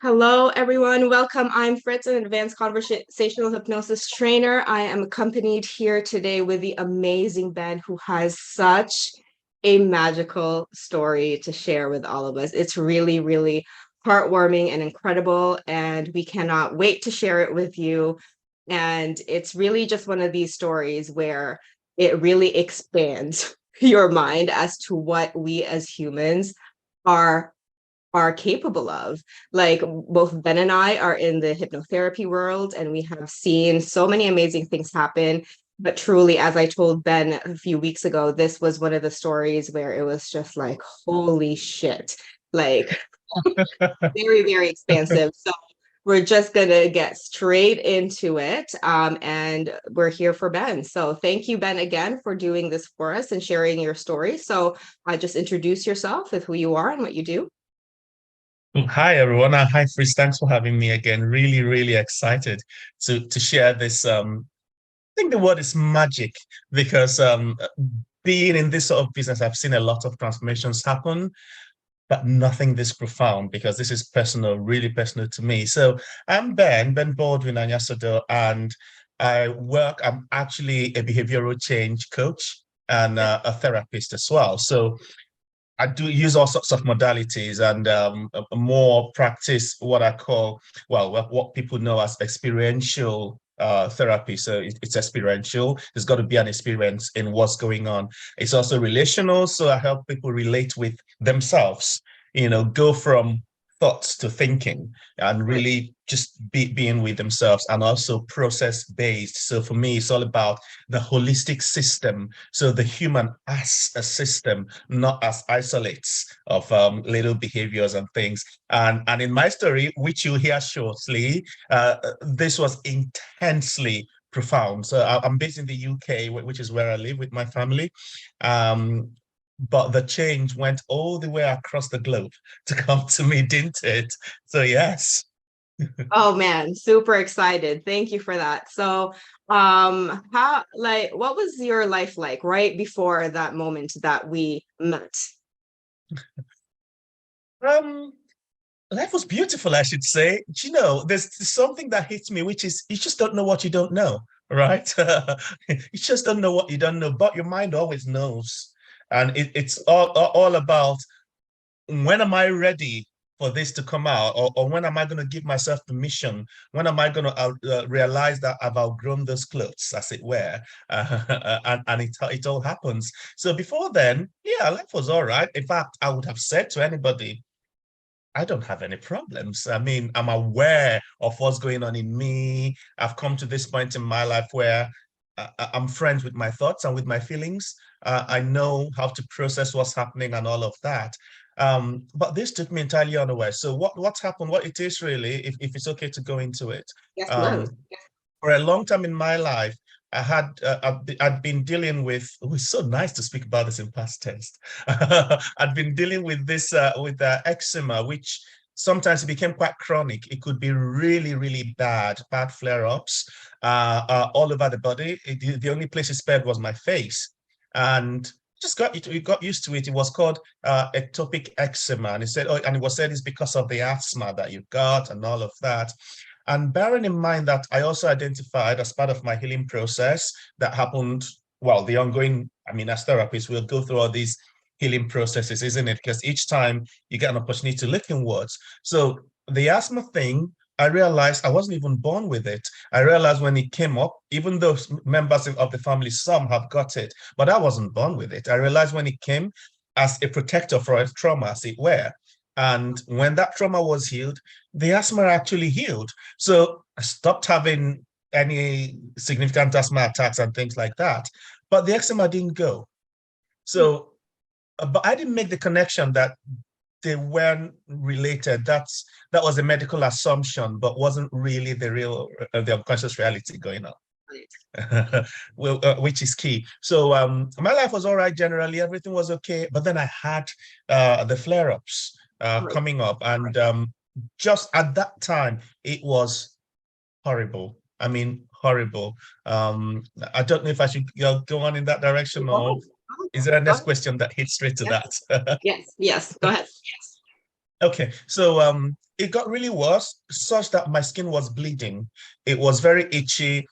Hello, everyone. Welcome. I'm Fritz, an advanced conversational hypnosis trainer. I am accompanied here today with the amazing Ben, who has such a magical story to share with all of us. It's really, really heartwarming and incredible, and we cannot wait to share it with you. And it's really just one of these stories where it really expands your mind as to what we as humans are are capable of. Like both Ben and I are in the hypnotherapy world, and we have seen so many amazing things happen. But truly, as I told Ben a few weeks ago, this was one of the stories where it was just like, holy shit, like very, very expansive. So we're just going to get straight into it. And we're here for Ben. So thank you, Ben, again for doing this for us and sharing your story. So just introduce yourself with who you are and what you do. Hi everyone. Hi Fritz. Thanks for having me again. Really, really excited to share this. I think the word is magic because being in this sort of business, I've seen a lot of transformations happen, but nothing this profound because this is personal, really personal to me. So I'm Ben Baldwin Anyasado, and I'm actually a behavioral change coach and a therapist as well. So I do use all sorts of modalities and more practice what I call, well, what people know as experiential therapy. So it's experiential. There's got to be an experience in what's going on. It's also relational. So I help people relate with themselves, go from thoughts to thinking and Right. really just being with themselves, and also process based. So for me, it's all about the holistic system. So the human as a system, not as isolates of little behaviors and things. And in my story, which you'll hear shortly, this was intensely profound. So I'm based in the UK, which is where I live with my family. Um, but the change went all the way across the globe to come to me, didn't it? So yes. Oh man, super excited. Thank you for that. So, how like what was your life like right before that moment that we met? Um, Life was beautiful, I should say. Do you know, there's something that hits me, which is you just don't know what you don't know, right? You just don't know what you don't know, but your mind always knows. And it's all about, when am I ready for this to come out? Or when am I going to give myself permission? When am I going to realize that I've outgrown those clothes, as it were? And it all happens. So before then, yeah, life was all right. In fact, I would have said to anybody, I don't have any problems. I mean, I'm aware of what's going on in me. I've come to this point in my life where I'm friends with my thoughts and with my feelings. I know how to process what's happening and all of that. But this took me entirely unaware. So what's happened, what it is really, if it's okay to go into it. Yes, Um, please. for a long time in my life, I'd been dealing with. Oh, it's so nice to speak about this in past tense. I'd been dealing with this with eczema, which sometimes it became quite chronic. It could be really, really bad flare-ups all over the body. The only place it spared was my face, and just got used to it. It was called ectopic eczema, and it was said it's because of the asthma that you got and all of that. And bearing in mind that I also identified as part of my healing process that happened, well, the ongoing, I mean, as therapists, we'll go through all these healing processes, isn't it? Because each time you get an opportunity to look inwards. So the asthma thing, I realized I wasn't even born with it. I realized when it came up, even though members of the family, some have got it, but I wasn't born with it. I realized when it came as a protector for a trauma, as it were. And when that trauma was healed, the asthma actually healed. So I stopped having any significant asthma attacks and things like that. But the eczema didn't go. So, but I didn't make the connection that they weren't related. That was a medical assumption, but wasn't really the unconscious reality going on. Well, which is key. So my life was all right generally. Everything was okay. But then I had the flare-ups Right. coming up, and just at that time, it was horrible. I mean, horrible. I don't know if I should go on in that direction, Go or ahead. is there a Go next ahead. question that hits straight to Yes, that? yes, yes. Go ahead. Okay, so it got really worse, such that my skin was bleeding. It was very itchy.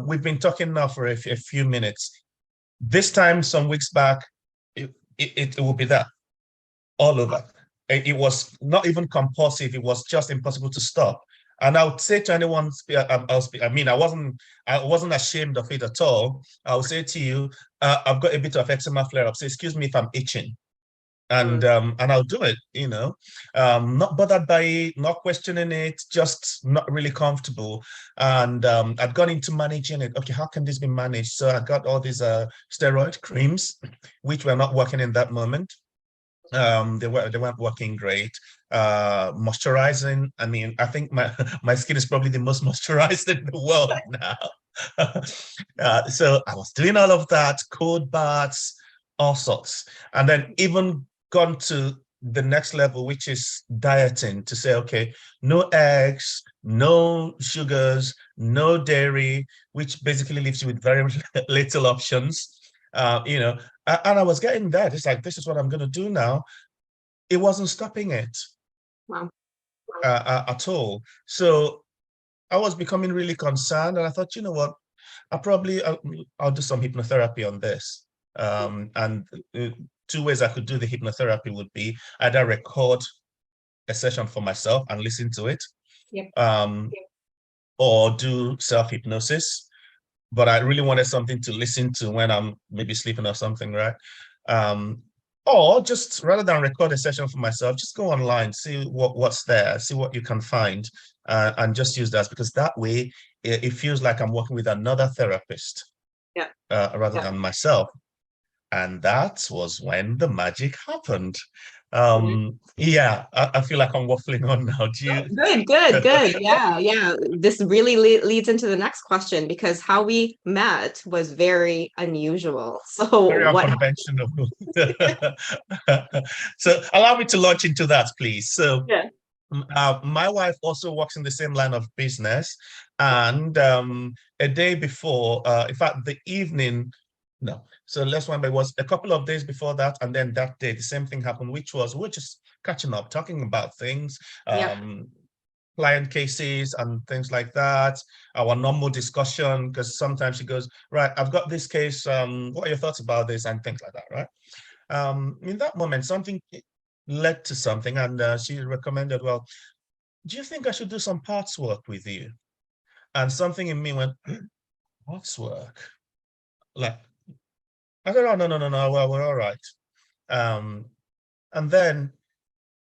We've been talking now for a few minutes. This time, some weeks back, it will be that all over. It was not even compulsive. It was just impossible to stop. And I would say to anyone, I mean, I wasn't ashamed of it at all. I would say to you, I've got a bit of eczema flare up. So excuse me if I'm itching, and I'll do it. Not bothered by it, not questioning it, just not really comfortable. And I'd gone into managing it. Okay, how can this be managed? So I got all these steroid creams, which were not working in that moment. They weren't working great. Moisturizing, I mean, I think my skin is probably the most moisturized in the world now. So I was doing all of that, cold baths, all sorts, and then even gone to the next level, which is dieting, to say, okay, no eggs, no sugars, no dairy, which basically leaves you with very little options. And I was getting that. It's like, this is what I'm going to do now. It wasn't stopping it. Wow. At all. So I was becoming really concerned, and I thought, you know what, I'll do some hypnotherapy on this. And two ways I could do the hypnotherapy would be either record a session for myself and listen to it, Yep. Or do self-hypnosis. But I really wanted something to listen to when I'm maybe sleeping or something, right? Or just rather than record a session for myself, just go online, see what's there, see what you can find, and just use that, because that way it feels like I'm working with another therapist, Yeah. rather than myself. And that was when the magic happened. Yeah, I feel like I'm waffling on now. Do you? Good. Yeah. This really leads into the next question, because how we met was very unusual. So Very what? unconventional. So allow me to launch into that, please. So Yeah. my wife also works in the same line of business, and a day before, in fact, the evening, no, so let's remember, it was a couple of days before that, and then that day, the same thing happened, which was we're just catching up, talking about things, Yeah. client cases and things like that, our normal discussion, because sometimes she goes, right, I've got this case, what are your thoughts about this, and things like that, right? In that moment, something led to something, and she recommended, well, do you think I should do some parts work with you? And something in me went, parts work? Like, I said, oh, no, well, we're all right. Um, and then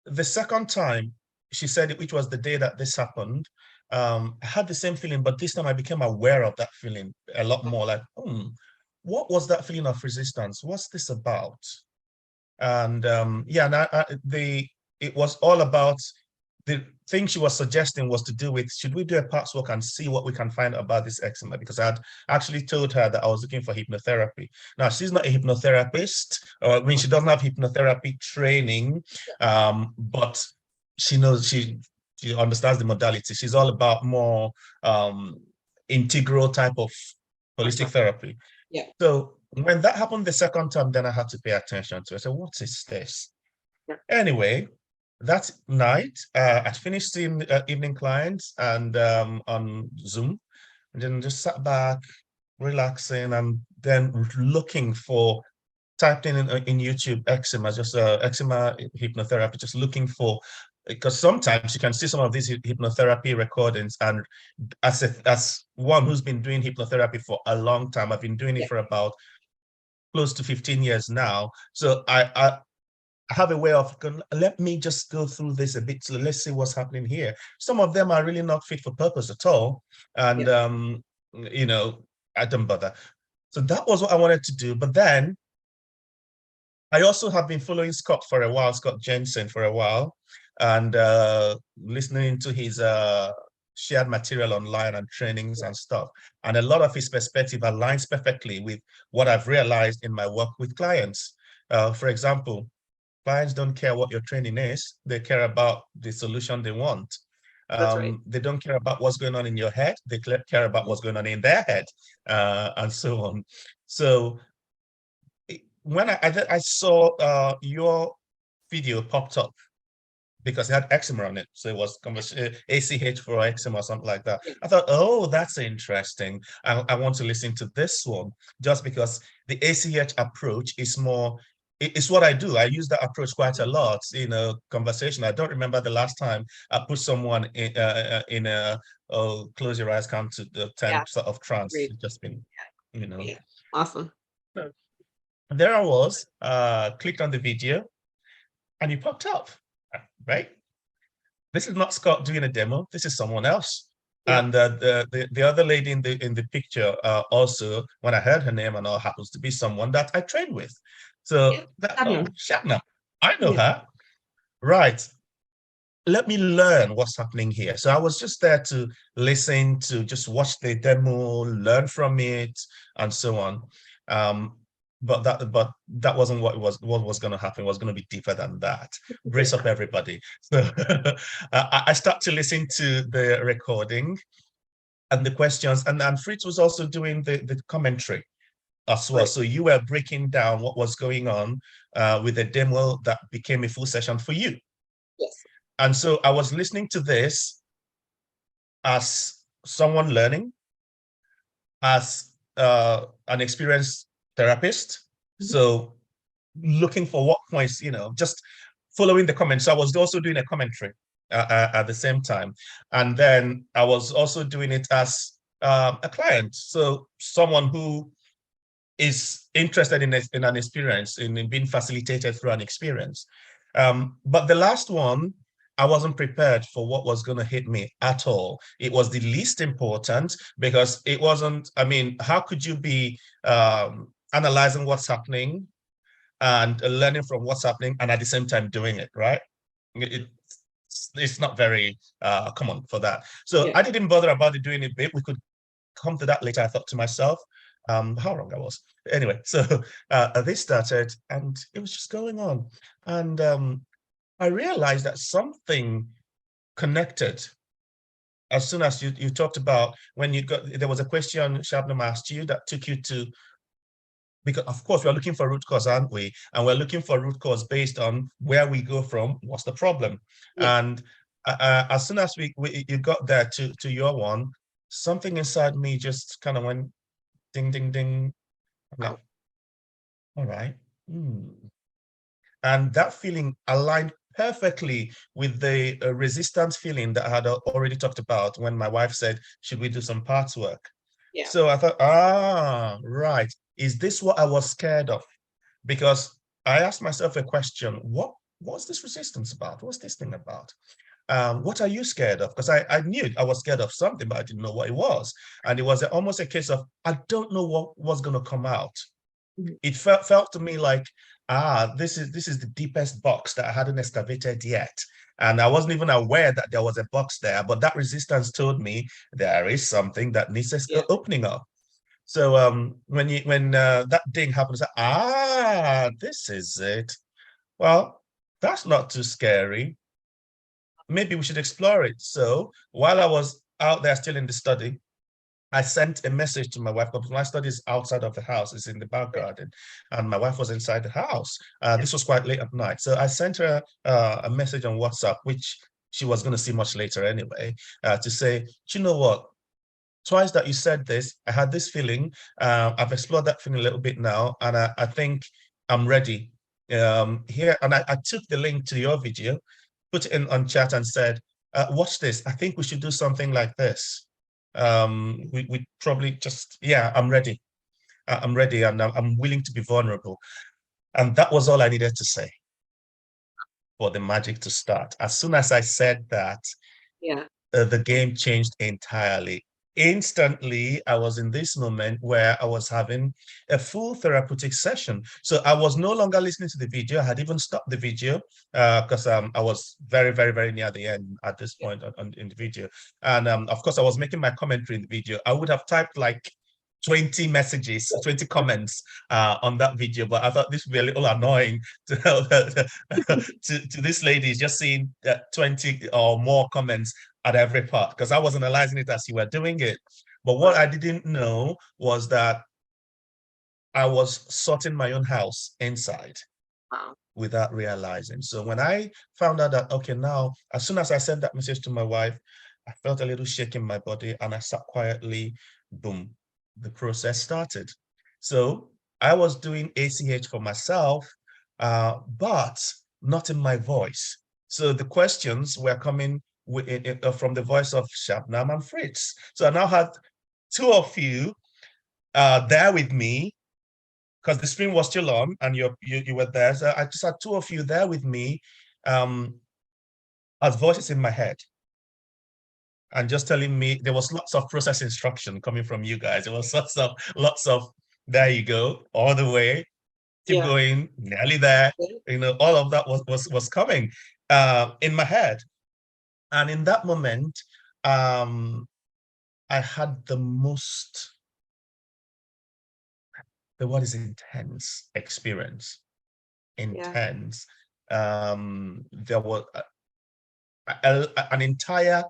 the second time she said it, which was the day that this happened, I had the same feeling, but this time I became aware of that feeling a lot more, like, what was that feeling of resistance? What's this about? And yeah, and it was all about the thing she was suggesting was to do with, should we do a parts walk and see what we can find about this eczema? Because I had actually told her that I was looking for hypnotherapy. Now, she's not a hypnotherapist, or I mean, she doesn't have hypnotherapy training, but she knows, she understands the modality. She's all about more integral type of holistic therapy. Yeah. So when that happened the second time, then I had to pay attention to it. So what is this? Yeah. Anyway, that night, I finished seeing evening clients and on Zoom, and then just sat back, relaxing, and then looking for, typed in YouTube eczema, just eczema hypnotherapy, just looking for, because sometimes you can see some of these hypnotherapy recordings, and as one who's been doing hypnotherapy for a long time, I've been doing it for about close to 15 years now. So I have a way of going, let me just go through this a bit. So let's see what's happening here. Some of them are really not fit for purpose at all. And, I don't bother. So that was what I wanted to do. But then I also have been following Scott for a while, Scott Jensen for a while, and listening to his shared material online and trainings and stuff. And a lot of his perspective aligns perfectly with what I've realized in my work with clients. For example, clients don't care what your training is. They care about the solution they want. That's right. They don't care about what's going on in your head. They care about what's going on in their head, and so on. So when I saw your video popped up, because it had eczema on it. So it was ACH for eczema or something like that. Yeah. I thought, oh, that's interesting. I want to listen to this one just because the ACH approach is more, it's what I do. I use that approach quite a lot in a conversation. I don't remember the last time I put someone in a close your eyes, come to the 10 sort of trance. Great. It's just been, you know. Yeah. Awesome. So there I was, clicked on the video and he popped up, right? This is not Scott doing a demo. This is someone else. Yeah. And the other lady in the picture also, when I heard her name and all, happens to be someone that I trained with. So Shabnam, I know her. Right. Let me learn what's happening here. So I was just there to listen, to just watch the demo, learn from it, and so on. But that wasn't what was going to happen. It was going to be deeper than that. Brace up, everybody. So I start to listen to the recording and the questions, and Fritz was also doing the commentary as well. Right. So you were breaking down what was going on with the demo that became a full session for you. Yes. And so I was listening to this as someone learning, as an experienced therapist. So looking for what points, just following the comments. So I was also doing a commentary at the same time. And then I was also doing it as a client. So someone who is interested in an experience, in being facilitated through an experience. But the last one, I wasn't prepared for what was going to hit me at all. It was the least important because it wasn't, I mean, how could you be analyzing what's happening and learning from what's happening and at the same time doing it, right? It's not very common for that. So I didn't bother about doing it bit. We could come to that later, I thought to myself. How wrong I was. Anyway, so this started and it was just going on. And I realized that something connected as soon as you talked about when there was a question Shabnam asked you that took you to, because of course we're looking for root cause, aren't we? And we're looking for root cause based on where we go from, what's the problem? Yeah. And as soon as you got there to your one, something inside me just kind of went ding, ding, ding. I'm like, all right. And that feeling aligned perfectly with the resistance feeling that I had already talked about when my wife said, should we do some parts work? Yeah. So I thought, right. Is this what I was scared of? Because I asked myself a question, what's this resistance about? What's this thing about? What are you scared of? Because I knew I was scared of something, but I didn't know what it was. And it was almost a case of, I don't know what was going to come out. It felt to me like, this is the deepest box that I hadn't excavated yet. And I wasn't even aware that there was a box there, but that resistance told me there is something that needs opening up. So when that ding happens, this is it. Well, that's not too scary. Maybe we should explore it. So while I was out there still in the study, I sent a message to my wife because my study is outside of the house, it's in the back garden, and my wife was inside the house. This was quite late at night. So I sent her a message on WhatsApp, which she was going to see much later anyway, to say, you know what? Twice that you said this, I had this feeling. I've explored that feeling a little bit now, and I think I'm ready. Here, and I took the link to your video, put it in on chat and said, watch this. I think we should do something like this. We probably just, I'm ready. I'm ready and I'm willing to be vulnerable. And that was all I needed to say for the magic to start. As soon as I said that, the game changed entirely. Instantly, I was in this moment where I was having a full therapeutic session. So I was no longer listening to the video. I had even stopped the video because I was very, very, very near the end at this point in the video. And of course, I was making my commentary in the video. I would have typed like 20 messages, 20 comments on that video, but I thought this would be a little annoying to this lady just seeing 20 or more comments at every part, because I was analyzing it as you were doing it. But what I didn't know was that I was sorting my own house inside. Wow. without realizing. So when I found out that, okay, now, as soon as I sent that message to my wife, I felt a little shake in my body and I sat quietly, boom, the process started. So I was doing ACH for myself, but not in my voice. So the questions were coming from the voice of Shabnam and Fritz. So I now had two of you there with me because the stream was still on and you were there. So I just had two of you there with me um, as voices in my head and just telling me there was lots of process instruction coming from you guys. There was lots of there you go, all the way, keep Yeah. going, nearly there. You know, all of that was coming in my head. And in that moment, I had the word is intense experience. Yeah. Intense. There was an entire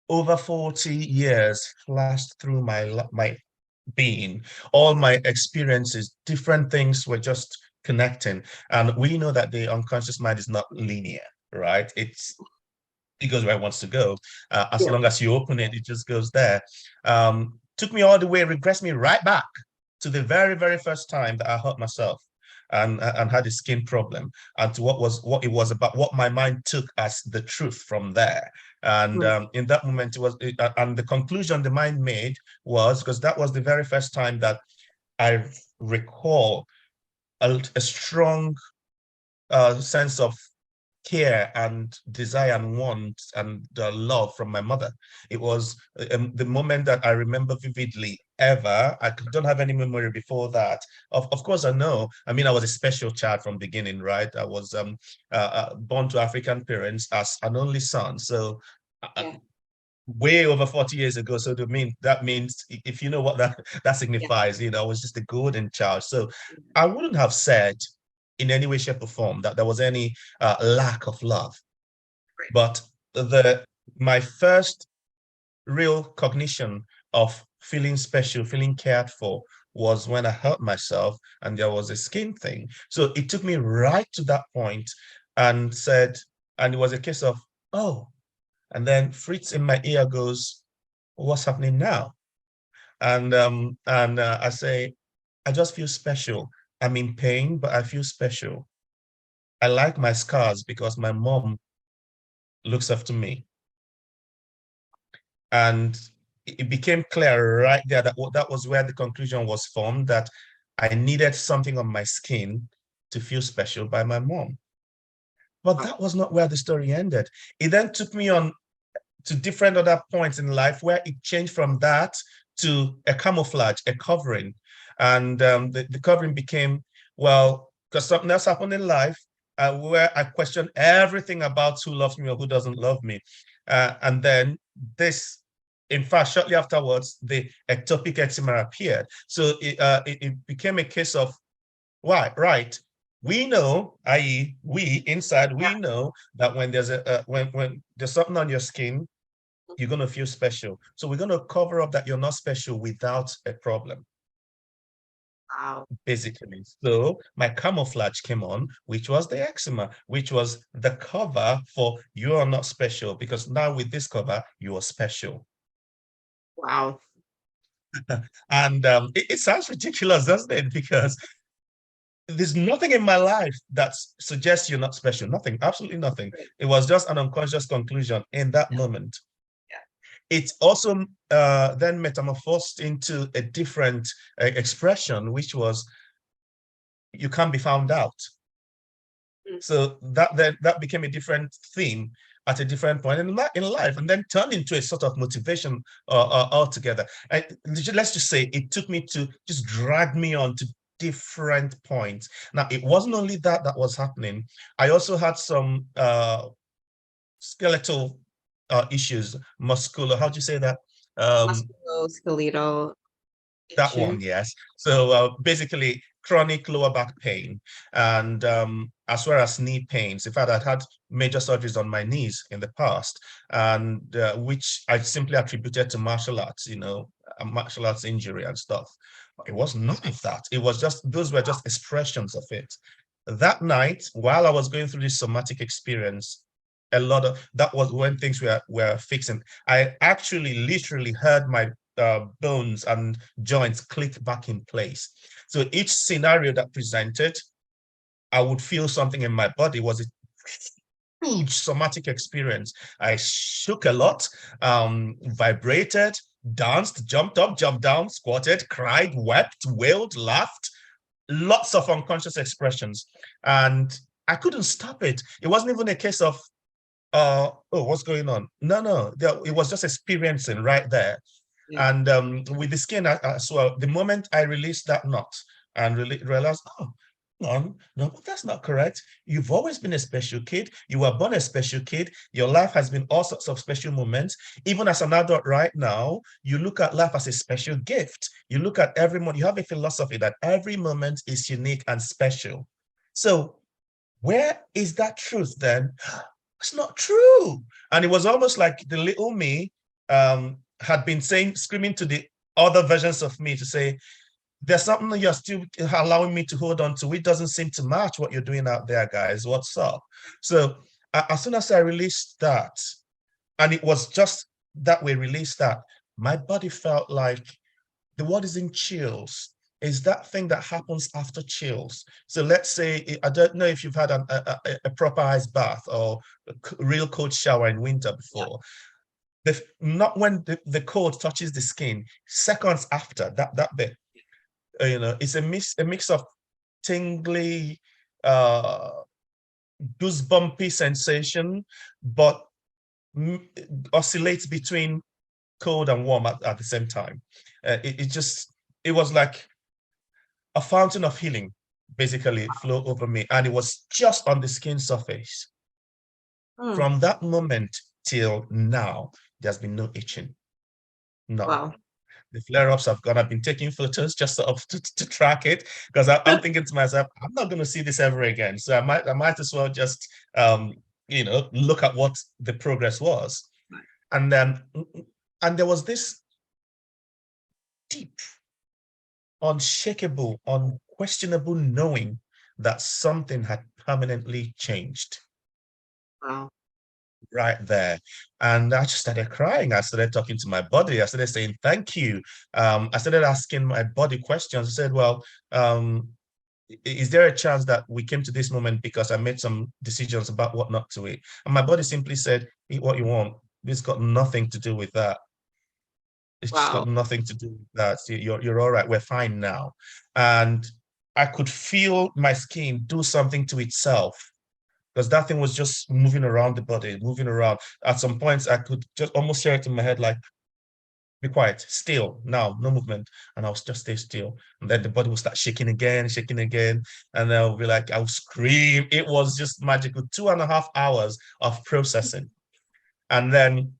over 40 years flashed through my being. All my experiences, different things were just connecting. And we know that the unconscious mind is not linear, right? It goes where it wants to go. As Yeah. long as you open it, it just goes there. Took me all the way, regressed me right back to the very, very first time that I hurt myself and had a skin problem, and to what it was about, what my mind took as the truth from there. And Mm. in that moment, and the conclusion the mind made was, because that was the very first time that I recall a strong sense of care and desire and want and love from my mother. It was the moment that I remember vividly ever. I don't have any memory before that. Of course, I know. I mean, I was a special child from beginning, right? I was born to African parents as an only son. So Yeah. way over 40 years ago. So that means if you know what that Yeah. signifies, you know, I was just a golden child. So I wouldn't have said in any way, shape, or form that there was any lack of love. Right. But the my first real cognition of feeling special, feeling cared for was when I hurt myself and there was a skin thing. So it took me right to that point and said, and it was a case of, oh, and then Fritz in my ear goes, what's happening now? And I say, I just feel special. I'm in pain, but I feel special. I like my scars because my mom looks after me. And it became clear right there that that was where the conclusion was formed, that I needed something on my skin to feel special by my mom. But Wow. that was not where the story ended. It then took me on to different other points in life where it changed from that to a camouflage, a covering. And the covering became, well, because something else happened in life where I questioned everything about who loves me or who doesn't love me. And then this, in fact, shortly afterwards, the ectopic eczema appeared. So it became a case of, why? Right. We know, i.e., we inside, Yeah. we know that when there's when there's something on your skin, you're going to feel special. So we're going to cover up that you're not special without a problem, Wow. basically. So my camouflage came on, which was the eczema, which was the cover for you are not special, because now with this cover, you are special. Wow. And it sounds ridiculous, doesn't it? Because there's nothing in my life that suggests you're not special. Nothing, absolutely nothing. Right. It was just an unconscious conclusion in that moment. Yeah. It also then metamorphosed into a different expression, which was you can't be found out. Mm. So that became a different theme at a different point in life, and then turned into a sort of motivation altogether. And let's just say it took me to just drag me on to different points. Now, it wasn't only that was happening. I also had some skeletal issues, muscular. How do you say that? Um, Musculoskeletal That one, issue. yes. So basically, chronic lower back pain, and as well as knee pains. In fact, I'd had major surgeries on my knees in the past, and which I simply attributed to martial arts, you know, a martial arts injury and stuff. But it was none of that. It was just, those were just expressions of it. That night, while I was going through this somatic experience, that was when things were fixing. I actually literally heard my bones and joints click back in place. So each scenario that presented, I would feel something in my body. Was a huge somatic experience. I shook a lot, vibrated, danced, jumped up, jumped down, squatted, cried, wept, wailed, laughed, lots of unconscious expressions. And I couldn't stop it. It wasn't even a case of, oh, what's going on? No, it was just experiencing right there. Yeah. And with the skin as well, the moment I released that knot and realized, oh, no, that's not correct. You've always been a special kid. You were born a special kid. Your life has been all sorts of special moments. Even as an adult right now, you look at life as a special gift. You look at every moment, you have a philosophy that every moment is unique and special. So where is that truth then? It's not true. And it was almost like the little me had been screaming to the other versions of me to say, there's something that you're still allowing me to hold on to. It doesn't seem to match what you're doing out there, guys. What's up? So as soon as I released that, and it was just that we released that, my body felt like the word is in chills. Is that thing that happens after chills. So let's say, I don't know if you've had a proper ice bath or a real cold shower in winter before. Not when the cold touches the skin, seconds after that bit, it's a mix of tingly, goosebumpy sensation, but oscillates between cold and warm at the same time. It was like a fountain of healing basically flow over me, and it was just on the skin surface. From that moment till now, there's been no itching. No. Wow. The flare-ups have gone. I've been taking photos just to track it, because I'm thinking to myself, I'm not going to see this ever again. So I might as well just look at what the progress was. And there was this deep, unshakable, unquestionable knowing that something had permanently changed. Wow. Right there. And I just started crying. I started talking to my body. I started saying, thank you. I started asking my body questions. I said, well, is there a chance that we came to this moment because I made some decisions about what not to eat? And my body simply said, eat what you want. This got nothing to do with that. It's just got nothing to do with that. So you're all right. We're fine now. And I could feel my skin do something to itself, because that thing was just moving around the body, moving around. At some points, I could just almost hear it in my head, like, be quiet, still, now, no movement. And I'll just stay still. And then the body will start shaking again. And then I'll be like, I'll scream. It was just magical. 2.5 hours of processing. And then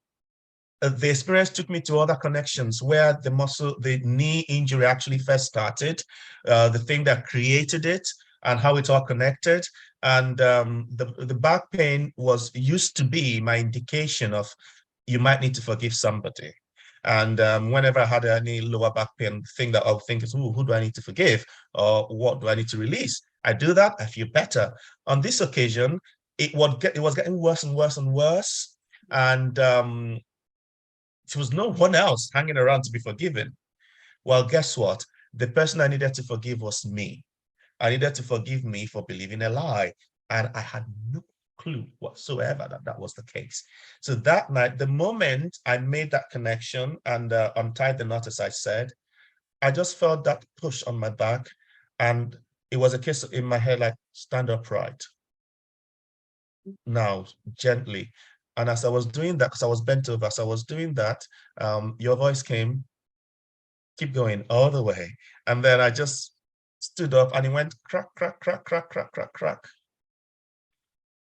the experience took me to other connections where the knee injury actually first started, the thing that created it, and how it all connected. And the back pain used to be my indication of, you might need to forgive somebody. And whenever I had any lower back pain, the thing that I would think is, who do I need to forgive? Or what do I need to release? I do that, I feel better. On this occasion, it was getting worse and worse and worse. And there was no one else hanging around to be forgiven. Well, guess what? The person I needed to forgive was me. I needed to forgive me for believing a lie. And I had no clue whatsoever that was the case. So that night, the moment I made that connection and untied the knot, as I said, I just felt that push on my back. And it was a case in my head, like, stand upright. Now, gently. And as I was doing that, because I was bent over, as I was doing that, your voice came, keep going all the way. And then I just stood up and it went crack, crack, crack, crack, crack, crack, crack.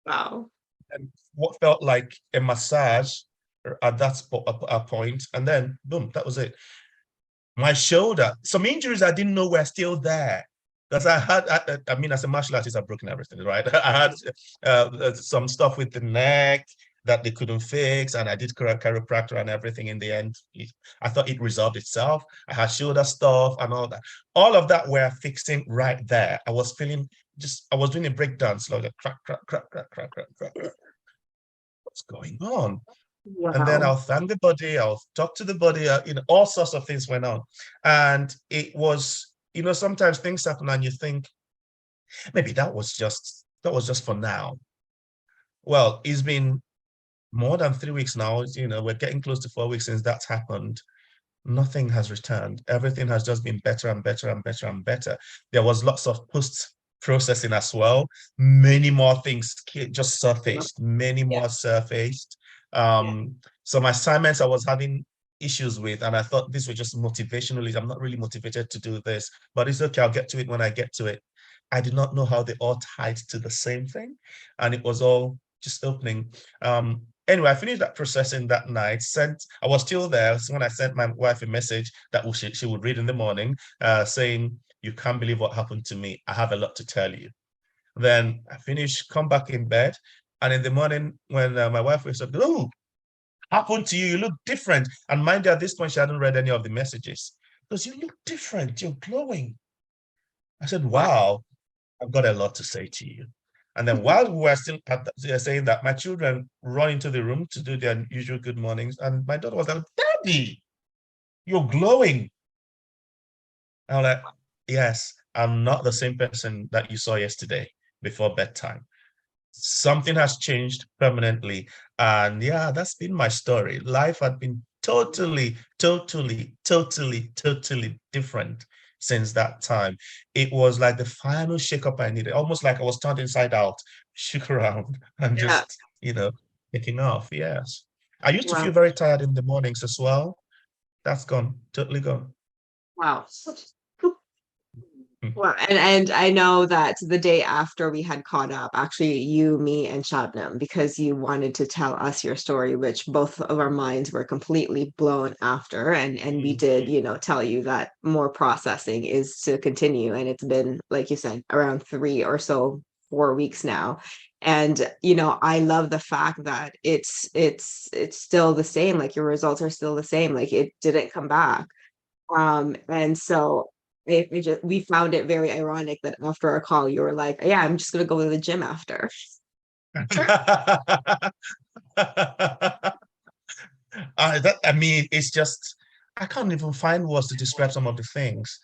Wow. And what felt like a massage at that point. And then, boom, that was it. My shoulder, some injuries I didn't know were still there. Because I mean, as a martial artist, I've broken everything, right? I had some stuff with the neck, that they couldn't fix, and I did chiropractor and everything. In the end, I thought it resolved itself. I had shoulder stuff and all that. All of that we're fixing right there. I was feeling I was doing a breakdown, slowly, crack, crack, crack, crack, crack, crack, crack, crack. What's going on? And then Wow. I'll thank the body, I'll talk to the body, all sorts of things went on. And it was, sometimes things happen and you think, maybe that was just for now. Well, it's been more than 3 weeks now. We're getting close to 4 weeks since that's happened. Nothing has returned. Everything has just been better and better and better and better. There was lots of post processing as well. Many more things just surfaced, many Yeah. more surfaced. Yeah. Some assignments I was having issues with, and I thought this was just motivationally. I'm not really motivated to do this, but it's okay. I'll get to it when I get to it. I did not know how they all tied to the same thing, and it was all just opening. Anyway, I finished that processing that night. I was still there. So when I sent my wife a message that she would read in the morning, saying, "You can't believe what happened to me. I have a lot to tell you." Then I finished, come back in bed, and in the morning when my wife was up, "Oh, happened to you? You look different." And mind you, at this point, she hadn't read any of the messages. Because you look different. You're glowing. I said, Wow. "Wow, I've got a lot to say to you." And then while we were still saying that, my children run into the room to do their usual good mornings. And my daughter was like, "Daddy, you're glowing." I was like, "Yes, I'm not the same person that you saw yesterday before bedtime. Something has changed permanently." And yeah, that's been my story. Life had been totally, totally, totally, totally different since that time. It was like the final shake-up I needed, almost like I was turned inside out, shook around, and Yeah. just, taking off. Yes. I used to Wow. feel very tired in the mornings as well. That's gone, totally gone. Wow. Mm. Well, and I know that the day after we had caught up, actually you, me, and Shabnam, because you wanted to tell us your story, which both of our minds were completely blown after, and we did, tell you that more processing is to continue, and it's been, like you said, around 3 or so 4 weeks now, and I love the fact that it's still the same, like your results are still the same, like it didn't come back. And so we found it very ironic that after our call, you were like, "Yeah, I'm just gonna go to the gym after." I mean, it's just, I can't even find words to describe some of the things.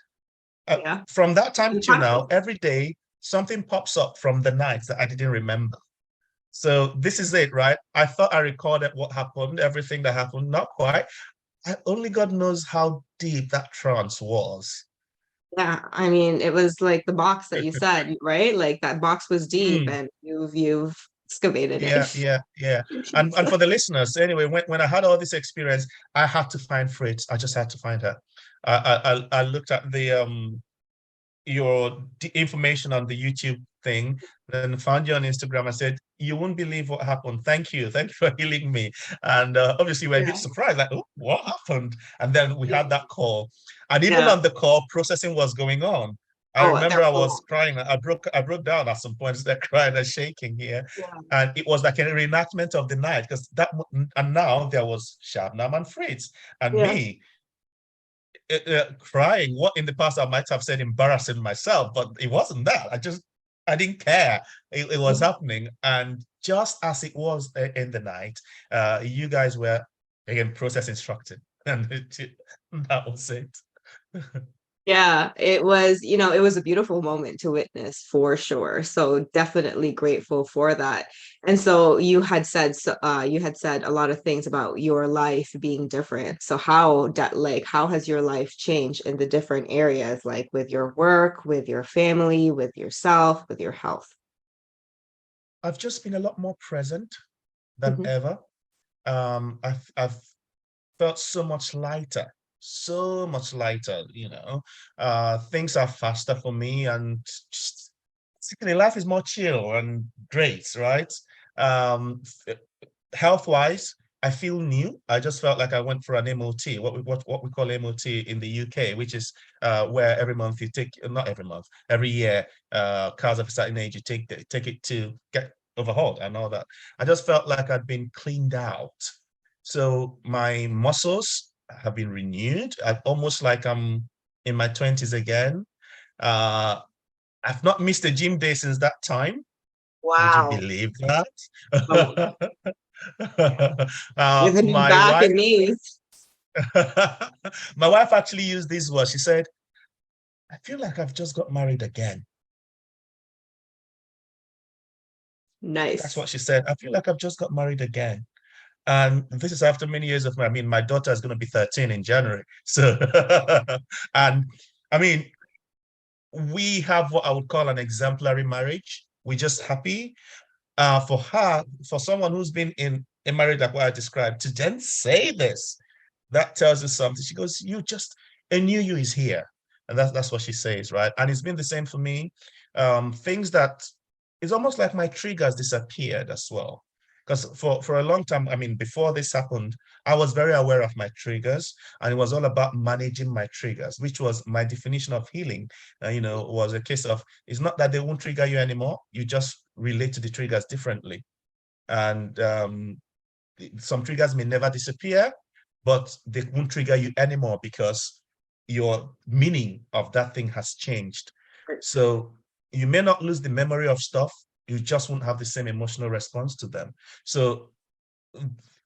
Yeah. From that time You to have to. now, every day, something pops up from the night that I didn't remember. So this is it, right? I thought I recorded what happened, everything that happened. Not quite. Only God knows how deep that trance was. Yeah, I mean, it was like the box that you said, right? Like that box was deep, Mm. and you've excavated it. Yeah, yeah, yeah. And for the listeners, anyway, when I had all this experience, I had to find Fritz. I just had to find her. I looked at the your information on the YouTube thing, then found you on Instagram. I said, "You won't believe what happened. Thank you for healing me." And obviously, we're a bit Yeah. surprised, like, "Oh, what happened?" And then we Yeah. had that call, and even Yeah. on the call, processing was going on. I Oh, remember they're I cool. was crying. I broke down at some points. They're crying and shaking here, Yeah. and it was like a reenactment of the night because and now there was Shabnam and Fritz and Yeah. me crying. What in the past I might have said embarrassing myself, but it wasn't that. I didn't care. It was happening, and just as it was in the night, you guys were again process instructed, and that was it. Yeah, it was a beautiful moment to witness for sure. So definitely grateful for that. And so you had said a lot of things about your life being different. So how has your life changed in the different areas, like with your work, with your family, with yourself, with your health? I've just been a lot more present than Mhm. ever. I've felt so much lighter, so much lighter, things are faster for me, and just basically life is more chill and great, right? Health wise, I feel new. I just felt like I went for an MOT, what we call MOT in the UK, which is where every month you take, not every month, every year, cars of a certain age, you take it to get overhauled and all that. I just felt like I'd been cleaned out. So my muscles have been renewed. Almost like I'm in my 20s again. I've not missed a gym day since that time. Would you Wow. believe that? Oh, with a new My back wife, and knees. my wife actually used these words. She said, I feel like I've just got married again. That's Nice. what she said. I feel like I've just got married again. And this is after many years of, I mean, my daughter is going to be 13 in January. So, and I mean, we have what I would call an exemplary marriage. We're just happy. For her, for someone who's been in a marriage like what I described, to then say this, that tells us something. She goes, you just, a new you is here. And that's what she says, right? And it's been the same for me. Things that, it's almost like my triggers disappeared as well. Because for a long time, I mean, before this happened, I was very aware of my triggers, and it was all about managing my triggers, which was my definition of healing. Was a case of, it's not that they won't trigger you anymore, you just relate to the triggers differently. And some triggers may never disappear, but they won't trigger you anymore because your meaning of that thing has changed. So you may not lose the memory of stuff, you just won't have the same emotional response to them. So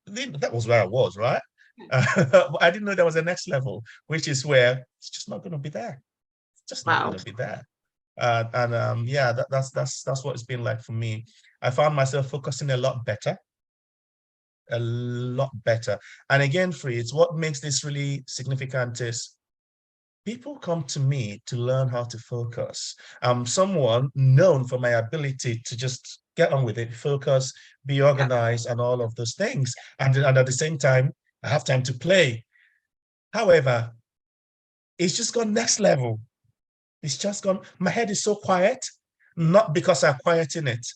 that was where I was, right? But I didn't know there was a next level, which is where it's just not going to be there. It's just not Wow. going to be there. Yeah, that's what it's been like for me. I found myself focusing a lot better. And again, Free, what makes this really significant is people come to me to learn how to focus. I'm someone known for my ability to just get on with it, focus, be Yeah. organized, and all of those things. And at the same time, I have time to play. However, it's just gone next level. It's just gone, my head is so quiet, not because I'm quieting it.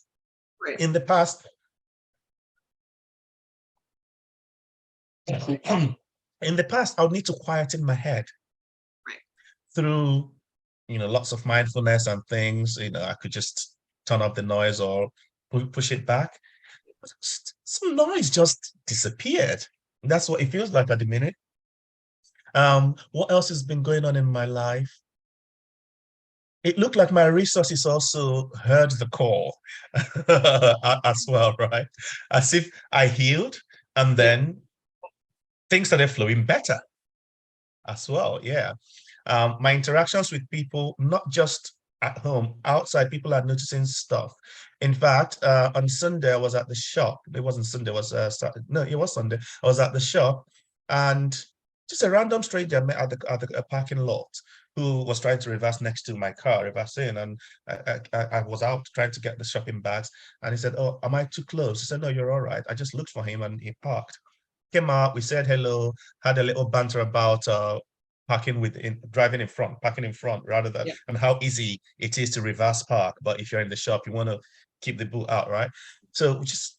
Right. In the past, I would need to quieten my head Right. through, lots of mindfulness and things. I could just turn up the noise or push it back. Some noise just disappeared. That's what it feels like at the minute. What else has been going on in my life? It looked like my resources also heard the call as well, right? As if I healed and Yeah. then things started flowing better as well. Yeah. My interactions with people, not just at home, outside, people are noticing stuff. In fact, on Sunday, I was at the shop. It wasn't Sunday, it was Saturday. No, it was Sunday. I was at the shop, and just a random stranger I met at the parking lot who was trying to reverse next to my car, reverse in, and I was out trying to get the shopping bags, and he said, "Oh, am I too close?" I said, "No, you're all right." I just looked for him, and he parked. Came out, we said hello, had a little banter about parking in front rather than, Yeah. and how easy it is to reverse park. But if you're in the shop, you want to keep the boot out, right? So we just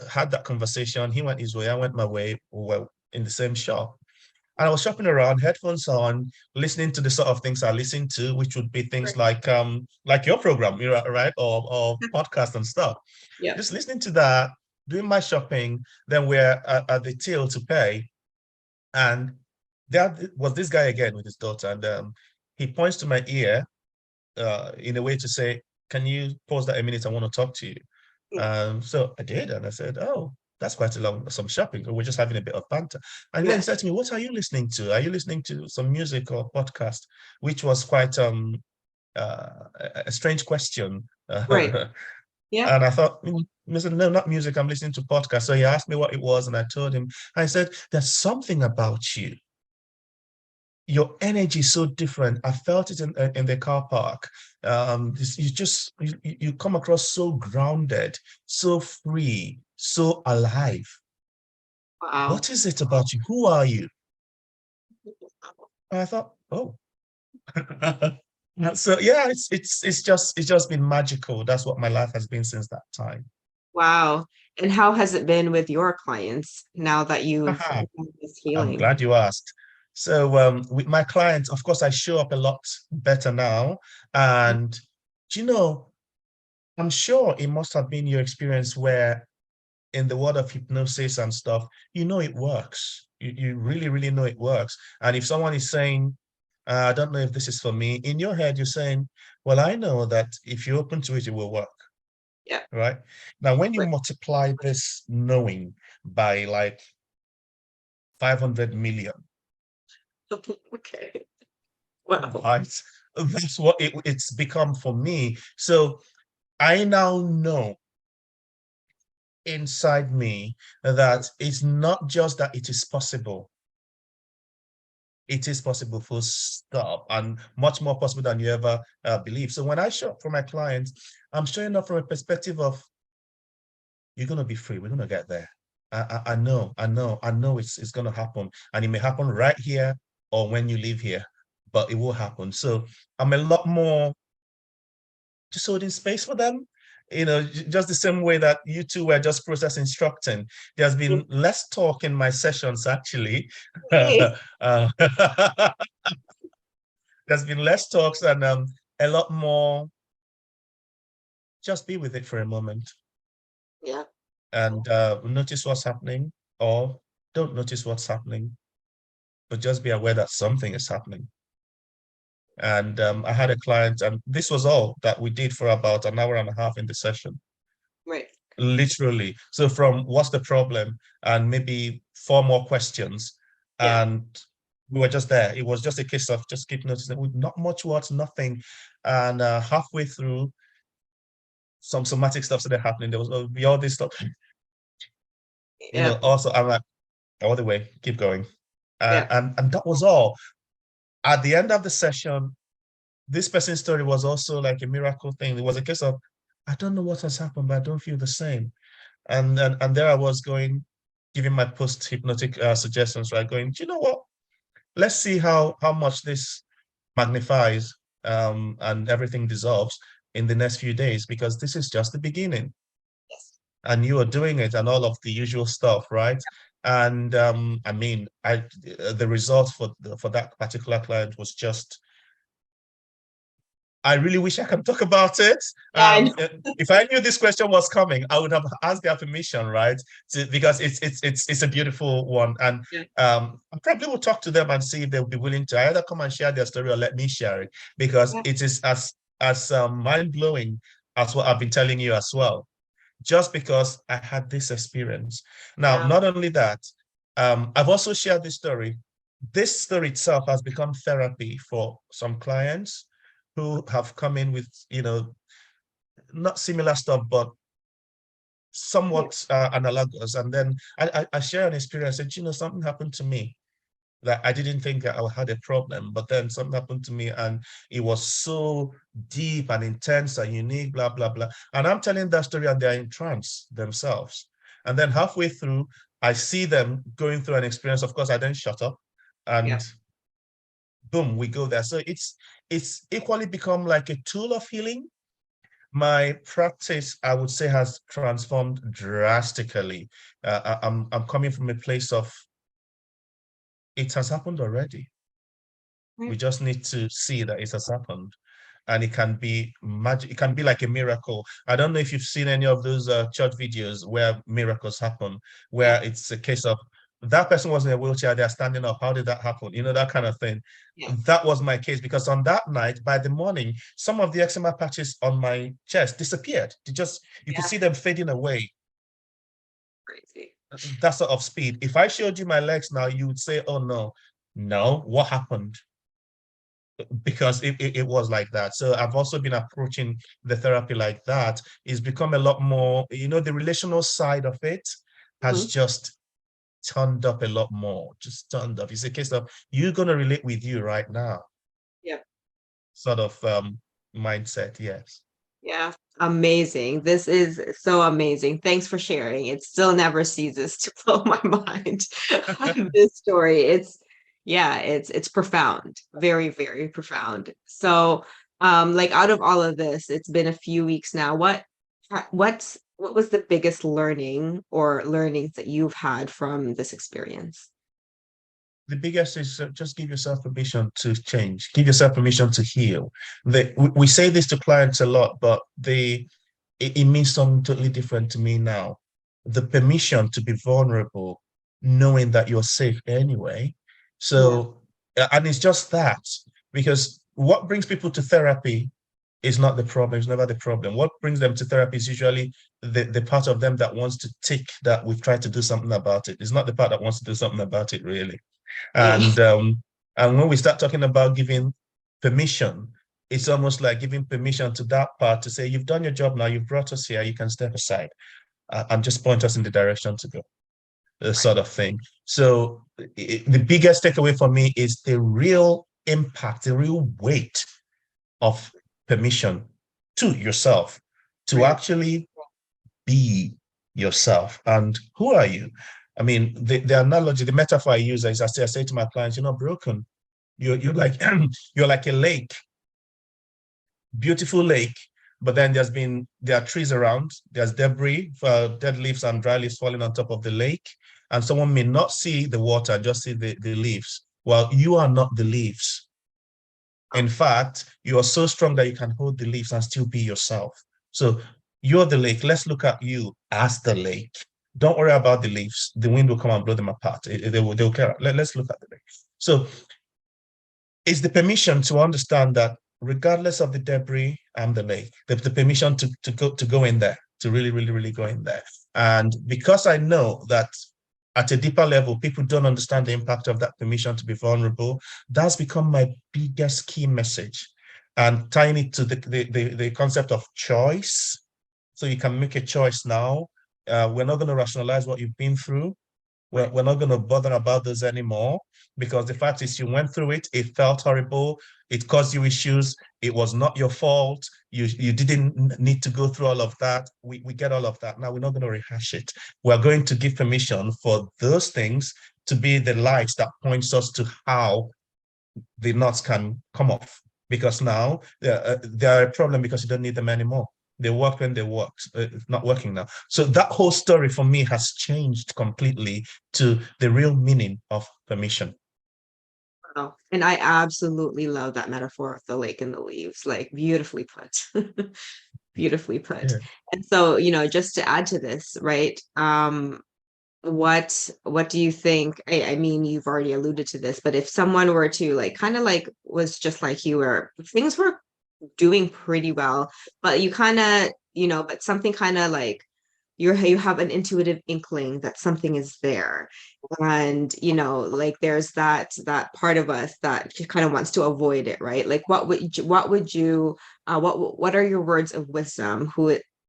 had that conversation. He went his way, I went my way. We were in the same shop. And I was shopping around, headphones on, listening to the sort of things I listen to, which would be things Right. like your program, right? Or podcast and stuff. Yeah. Just listening to that, doing my shopping, then we're at the till to pay. And there was this guy again with his daughter, and he points to my ear in a way to say, "Can you pause that a minute? I want to talk to you." Mm. So I did, and I said, "Oh, that's quite a long some shopping. We're just having a bit of banter." And then he Yeah. said to me, "What are you listening to? Are you listening to some music or podcast?" Which was quite a strange question. Right. Yeah. And I thought, I said, "No, not music. I'm listening to podcast." So he asked me what it was, and I told him. I said, "There's something about you. Your energy is so different. I felt it in the car park. You come across so grounded, so free, so alive. Wow. What is it about you? Who are you?" And I thought, oh. So yeah, it's just been magical. That's what my life has been since that time. Wow. And how has it been with your clients now that you've Haha, done this I'm healing? glad you asked. So with my clients, of course, I show up a lot better now. And do you know, I'm sure it must have been your experience where in the world of hypnosis and stuff, you know it works. You really, really know it works. And if someone is saying, I don't know if this is for me, in your head, you're saying, well, I know that if you're open to it, it will work. Yeah. Right. Now, when you Right. multiply this knowing by like 500 million, Okay. Wow. right? That's what it's become for me. So I now know inside me that it's not just that it is possible. It is possible, full stop, and much more possible than you ever believe. So when I show up for my clients, I'm showing up from a perspective of you're going to be free. We're going to get there. I know it's going to happen, and it may happen right here or when you leave here, but it will happen. So I'm a lot more just holding space for them. Just the same way that you two were just process instructing. There's been less talk in my sessions, actually. Hey. Uh, there's been less talks and a lot more just be with it for a moment Yeah. and notice what's happening, or don't notice what's happening, but just be aware that something is happening. And I had a client, and this was all that we did for about an hour and a half in the session. Right. Literally. So from what's the problem and maybe four more questions, Yeah. and we were just there. It was just a case of just keep noticing with not much words, nothing. And halfway through, some somatic stuff started happening. There was be all this stuff, Yeah. also I'm like, all the way, keep going. Yeah. And that was all. At the end of the session, this person's story was also like a miracle thing. It was a case of, I don't know what has happened, but I don't feel the same. And there I was going, giving my post hypnotic suggestions, right? Going, do you know what? Let's see how much this magnifies and everything dissolves in the next few days, because this is just the beginning. Yes. And you are doing it and all of the usual stuff, right? And I mean, the result for that particular client was just, I really wish I can talk about it. Yeah, I know. If I knew this question was coming, I would have asked their permission, right? Because it's a beautiful one, and Yeah. I probably will talk to them and see if they'll be willing to either come and share their story or let me share it, because Yeah. it is as mind blowing as what I've been telling you as well. Just because I had this experience. Now, Yeah. not only that, I've also shared this story. This story itself has become therapy for some clients who have come in with, not similar stuff, but Yeah. somewhat analogous. And then I share an experience and, something happened to me that I didn't think that I had a problem, but then something happened to me and it was so deep and intense and unique, blah, blah, blah. And I'm telling that story and they're in trance themselves. And then halfway through, I see them going through an experience. Of course, I then shut up Yeah. and boom, we go there. So it's equally become like a tool of healing. My practice, I would say, has transformed drastically. I'm coming from a place of it has happened already. We Right. just need to see that it has happened. And it can be magic. It can be like a miracle. I don't know if you've seen any of those church videos where miracles happen, Yeah. where it's a case of that person was in a wheelchair, they're standing up. How did that happen? That kind of thing. Yeah. That was my case, because on that night, by the morning, some of the eczema patches on my chest disappeared. You could Yeah. see them fading away. Crazy. That sort of speed. If I showed you my legs now, you would say, oh no, what happened? Because it was like that. So I've also been approaching the therapy like that. It's become a lot more, the relational side of it has Mhm. just turned up a lot more, just turned up. It's a case of you're going to relate with you right now, Yeah. sort of mindset. Yes. Yeah. Amazing. This is so amazing. Thanks for sharing. It still never ceases to blow my mind. This story. It's profound. Very, very profound. So, like out of all of this, it's been a few weeks now. What was the biggest learning or learnings that you've had from this experience? The biggest is just give yourself permission to change, give yourself permission to heal. We say this to clients a lot, but it means something totally different to me now. The permission to be vulnerable, knowing that you're safe anyway. Yeah. So, and it's just that, because what brings people to therapy is not the problem, it's never the problem. What brings them to therapy is usually the part of them that wants to tick that we've tried to do something about it. It's not the part that wants to do something about it, really. Yeah. And when we start talking about giving permission, it's almost like giving permission to that part to say, you've done your job now, you've brought us here, you can step aside and just point us in the direction to go, sort of thing. So the biggest takeaway for me is the real impact, the real weight of permission to yourself to Right. actually be yourself. And who are you? I mean, the analogy, the metaphor I use is I say to my clients, you're not broken. You're like you're like a lake, beautiful lake, but then there are trees around, there's debris, dead leaves and dry leaves falling on top of the lake, and someone may not see the water, just see the leaves. Well, you are not the leaves. In fact, you are so strong that you can hold the leaves and still be yourself. So you're the lake. Let's look at you as the lake. Don't worry about the leaves. The wind will come and blow them apart. They'll care. Let's look at the lake. So it's the permission to understand that regardless of the debris, I'm the lake. The permission to go in there, to really, really, really go in there. And because I know that at a deeper level, people don't understand the impact of that permission to be vulnerable, that's become my biggest key message. And tying it to the concept of choice. So you can make a choice now. We're not going to rationalize what you've been through. We're not going to bother about this anymore, because the fact is you went through it, it felt horrible, it caused you issues, it was not your fault, you didn't need to go through all of that. We get all of that. Now we're not going to rehash it. We're going to give permission for those things to be the lights that points us to how the knots can come off. Because now they're a problem because you don't need them anymore. They work when they work. It's not working now. So that whole story for me has changed completely to the real meaning of permission. Wow. And I absolutely love that metaphor of the lake and the leaves, like beautifully put. Beautifully put. Yeah. And so, just to add to this, right? What do you think? I mean, you've already alluded to this, but if someone were to like kind of like was just like you, where things were doing pretty well, but you kind of, but something kind of like you have an intuitive inkling that something is there, and like there's that part of us that kind of wants to avoid it, right? Like what are your words of wisdom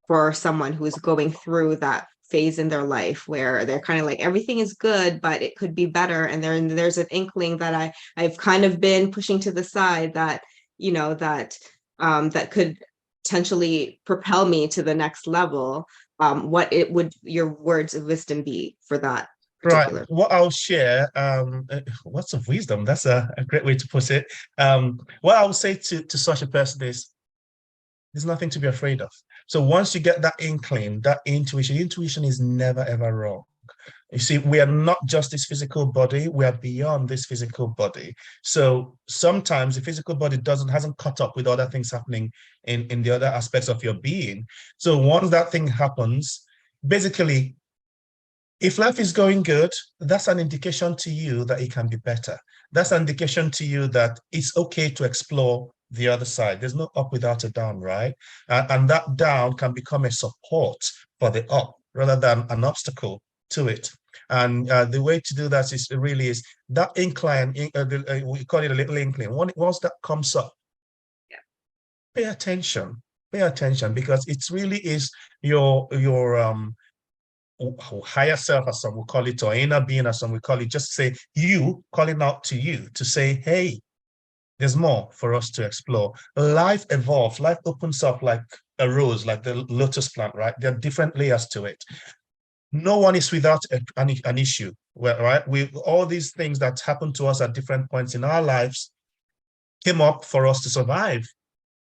for someone who's going through that phase in their life where they're kind of like everything is good but it could be better, and there's an inkling that I've kind of been pushing to the side that that could potentially propel me to the next level. What it would your words of wisdom be for that Right. particular? What I'll share, words of wisdom, that's a great way to put it. What I would say to such a person is there's nothing to be afraid of. So once you get that inkling, that intuition is never ever wrong. You see, we are not just this physical body, we are beyond this physical body. So sometimes the physical body hasn't caught up with other things happening in the other aspects of your being. So once that thing happens, basically, if life is going good, that's an indication to you that it can be better. That's an indication to you that it's okay to explore the other side. There's no up without a down, right? And that down can become a support for the up rather than an obstacle to it. And the way to do that is really is that incline, we call it a little incline. Once that comes up, pay attention. Pay attention, because it really is your higher self, as some will call it, or inner being, as some will call it, just say you calling out to you to say, hey, there's more for us to explore. Life evolves, life opens up like a rose, like the lotus plant, right? There are different layers to it. No one is without an issue, right? All these things that happen to us at different points in our lives came up for us to survive.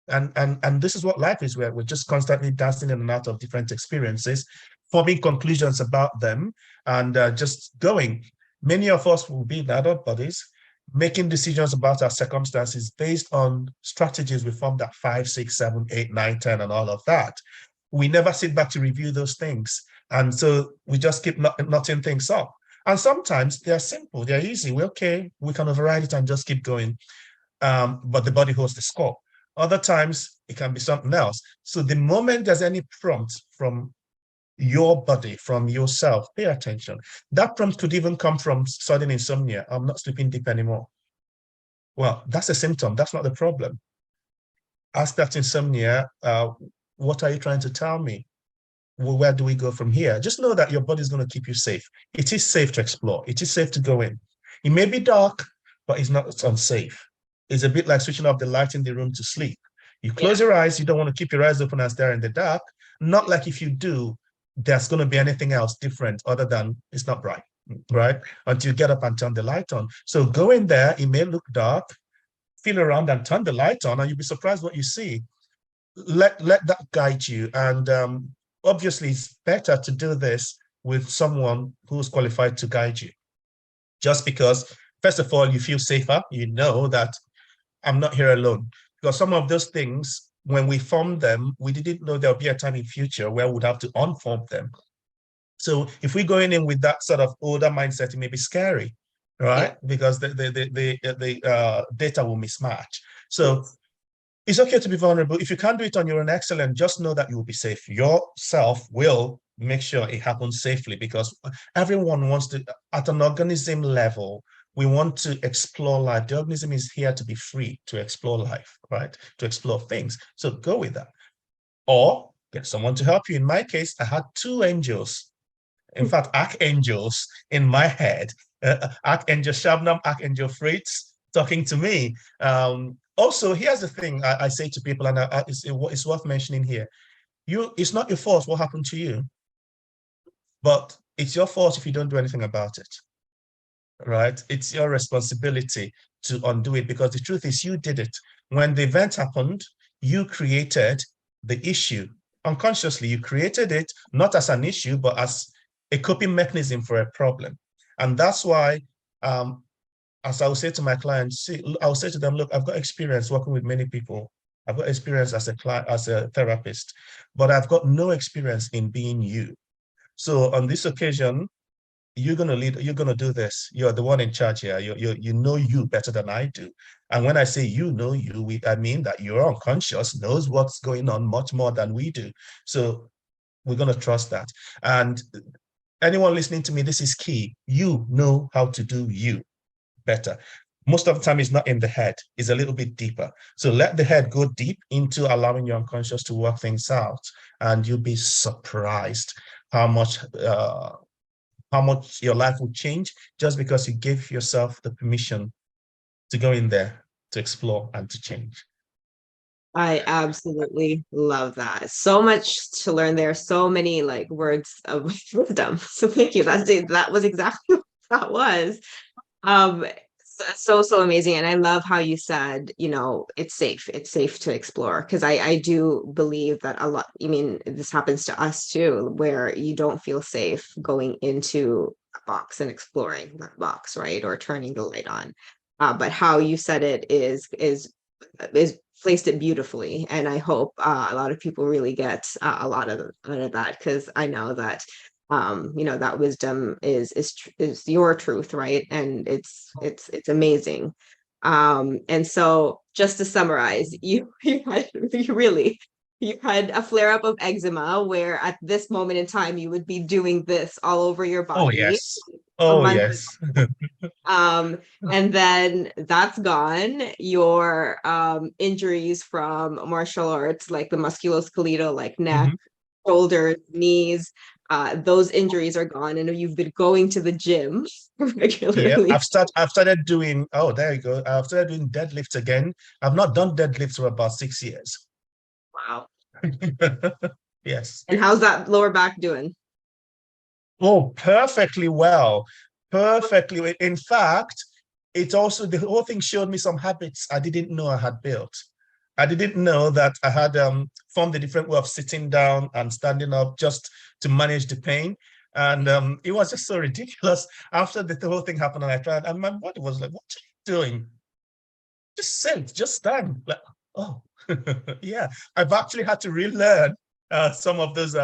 And this is what life is, where we're just constantly dancing in and out of different experiences, forming conclusions about them, and just going. Many of us will be in adult bodies, making decisions about our circumstances based on strategies we formed at 5, 6, 7, 8, 9, 10, and all of that. we never sit back to review those things. And so we just keep knotting things up. And sometimes they're simple, they're easy. We're okay, we can override it and just keep going. But the body holds the score. Other times it can be something else. So the moment there's any prompt from your body, from yourself, pay attention. That prompt could even come from sudden insomnia. I'm not sleeping deep anymore. Well, that's a symptom. That's not the problem. Ask that insomnia, what are you trying to tell me? Well, where do we go from here? Just know that your body is going to keep you safe. It is safe to explore. It is safe to go in. It may be dark, but it's not unsafe. It's a bit like switching off the light in the room to sleep. You close your eyes, you don't want to keep your eyes open and stare in the dark. Not like if you do, there's going to be anything else different other than it's not bright, right? Until you get up and turn the light on. So go in there, it may look dark, feel around and turn the light on, and you'll be surprised what you see. Let that guide you. And obviously, it's better to do this with someone who's qualified to guide you. Just because, first of all, you feel safer, you know that I'm not here alone. Because some of those things, when we formed them, we didn't know there'll be a time in future where we'd have to unform them. So if we're going in with that sort of older mindset, it may be scary, right? Because the data will mismatch. So it's okay to be vulnerable. If you can't do it on your own, excellent. Just know that you will be safe. Yourself will make sure it happens safely, because everyone wants to, at an organism level, we want to explore life. The organism is here to be free, to explore life, right? To explore things. So go with that. Or get someone to help you. In my case, I had two angels. In fact, archangels in my head. Archangel Shabnam, Archangel Fritz talking to me. Also, here's the thing I say to people, and it's worth mentioning here. It's not your fault what happened to you, but it's your fault if you don't do anything about it, right? It's your responsibility to undo it, because the truth is you did it. When the event happened, you created the issue. Unconsciously, you created it, not as an issue, but as a coping mechanism for a problem. And that's why, as I will say to my clients, I'll say to them, look, I've got experience working with many people. I've got experience as a therapist, but I've got no experience in being you. So on this occasion, you're going to lead, you're going to do this. You're the one in charge here. You know you better than I do. And when I say you know you, I mean that your unconscious knows what's going on much more than we do. So we're going to trust that. And anyone listening to me, this is key. You know how to do you better. Most of the time, it's not in the head, it's a little bit deeper. So let the head go deep into allowing your unconscious to work things out, and you'll be surprised how much your life will change just because you gave yourself the permission to go in there, to explore and to change. I absolutely love that. So much to learn there. So many like words of wisdom. So thank you. That was exactly what that was. So amazing. And I love how you said, it's safe to explore, because I do believe that a lot, this happens to us too, where you don't feel safe going into a box and exploring that box, right? Or turning the light on. But how you said it is placed it beautifully. And I hope a lot of people really get a lot of that, because I know that that wisdom is your truth, right? And it's amazing. And so just to summarize, you had a flare up of eczema where at this moment in time you would be doing this all over your Oh, body. yes. Oh, yes. And then that's gone. Your injuries from martial arts, like the musculoskeletal, like neck, shoulders, knees, those injuries are gone, and you've been going to the gym Yeah, regularly. I've started doing, oh, there you go. I've started doing deadlifts again. I've not done deadlifts for about 6 years. Wow. Yes. And how's that lower back doing? Oh, perfectly well. Perfectly. In fact, it also, the whole thing showed me some habits I didn't know I had built. I didn't know that I had formed a different way of sitting down and standing up just to manage the pain. And it was just so ridiculous. After the whole thing happened and I tried, and my body was like, what are you doing? Just sit, just stand. Like, oh, yeah. I've actually had to relearn some of those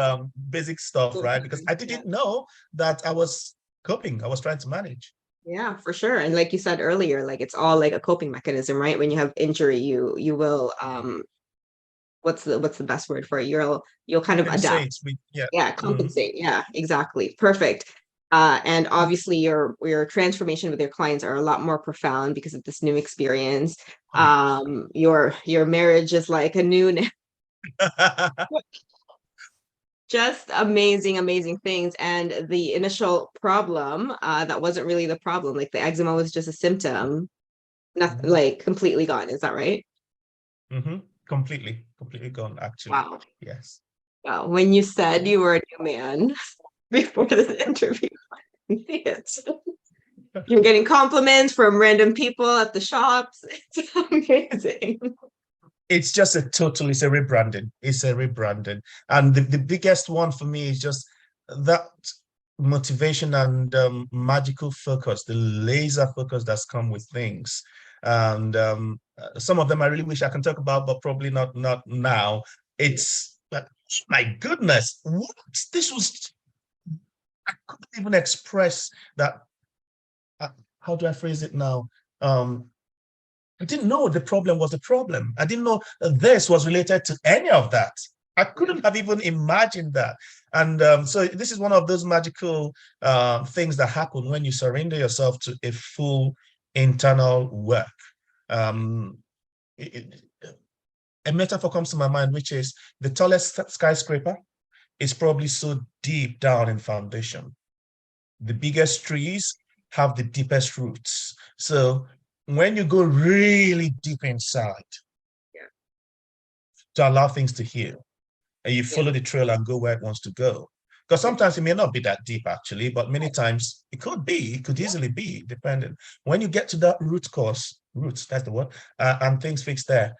basic stuff, right? Because I didn't know that I was coping. I was trying to manage. Yeah, for sure. And like you said earlier, like it's all like a coping mechanism, right? When you have injury, you will what's the best word for it? You'll kind of adapt. Compensate with, yeah. Yeah, Mhm. compensate. Yeah, exactly. Perfect. And obviously your transformation with your clients are a lot more profound because of this new experience. Your marriage is like a new just amazing, amazing things. And the initial problem, that wasn't really the problem. Like the eczema was just a symptom, nothing Mhm. like completely gone. Is that right? Completely gone, actually. Wow. Yes. Wow. When you said you were a new man before this interview, it. You're getting compliments from random people at the shops. It's amazing. It's a rebranding. It's a rebranding. And the biggest one for me is just that motivation and magical focus, the laser focus that's come with things. And some of them I really wish I can talk about, but probably not now. It's like, my goodness, what? This was, I couldn't even express that. Uh, how do I phrase it now? Um, I didn't know the problem was the problem. I didn't know this was related to any of that. I couldn't have even imagined that. And so this is one of those magical things that happen when you surrender yourself to a full internal work. Um, it, a metaphor comes to my mind, which is the tallest skyscraper is probably so deep down in foundation. The biggest trees have the deepest roots. So when you go really deep inside Yeah. to allow things to heal, and you Yeah. follow the trail and go where it wants to go. Because Yeah. sometimes it may not be that deep actually, but many times it could be, it could easily be, depending. When you get to that roots, that's the word, and things fix there,